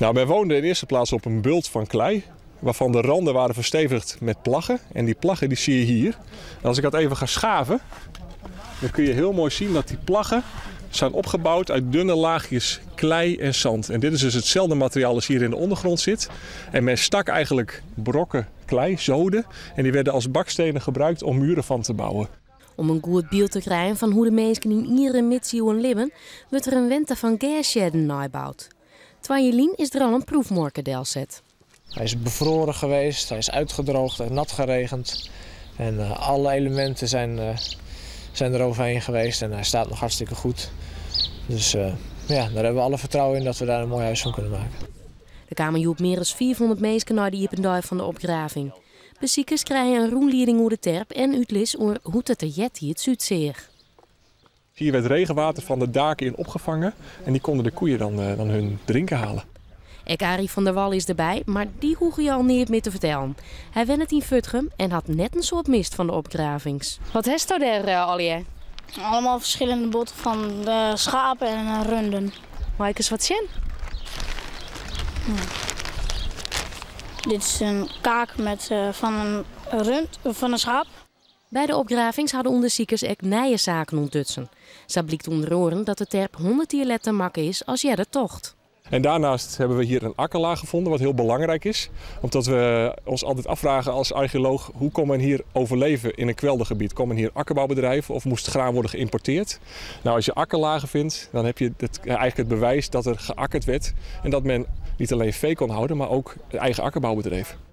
Nou, wij woonden in eerste plaats op een bult van klei, waarvan de randen waren verstevigd met plaggen. En die plaggen die zie je hier. En als ik dat even ga schaven, dan kun je heel mooi zien dat die plaggen zijn opgebouwd uit dunne laagjes klei en zand. En dit is dus hetzelfde materiaal als hier in de ondergrond zit. En men stak eigenlijk brokken klei, zoden, en die werden als bakstenen gebruikt om muren van te bouwen. Om een goed beeld te krijgen van hoe de mensen in Ieren Mitzioen leven, wordt er een winter van gasshedden nabouwd. Twajelien is er al een proefmorkedel zet. Hij is bevroren geweest, hij is uitgedroogd en nat geregend. En alle elementen zijn er overheen geweest en hij staat nog hartstikke goed. Dus daar hebben we alle vertrouwen in dat we daar een mooi huis van kunnen maken. Er kwamen Joep meer dan 400 mensen naar de Iependuif van de opgraving. Bezoekers krijgen een roenleiding over de terp en uitlis over hoe het er jet hier het Zuidzeer. Hier werd regenwater van de daken in opgevangen en die konden de koeien dan hun drinken halen. Arie van der Wal is erbij, maar die hoef je al niet meer te vertellen. Hij went het in Futgem en had net een soort mist van de opgravings. Wat heeft u daar, Alje? Allemaal verschillende botten van de schapen en runden. Mag ik eens wat zien? Dit is een kaak van een rund, van een schaap. Bij de opgravings hadden onderzoekers ook nieuwe zaken ontdutsen. Zo blijkt onder oren dat de terp 100 jaar te makken is als jij de tocht. En daarnaast hebben we hier een akkerlaag gevonden, wat heel belangrijk is. Omdat we ons altijd afvragen als archeoloog, hoe kon men hier overleven in een kweldergebied? Kon men hier akkerbouwbedrijven of moest graan worden geïmporteerd? Nou, als je akkerlagen vindt, dan heb je eigenlijk het bewijs dat er geakkerd werd. En dat men niet alleen vee kon houden, maar ook eigen akkerbouwbedrijven.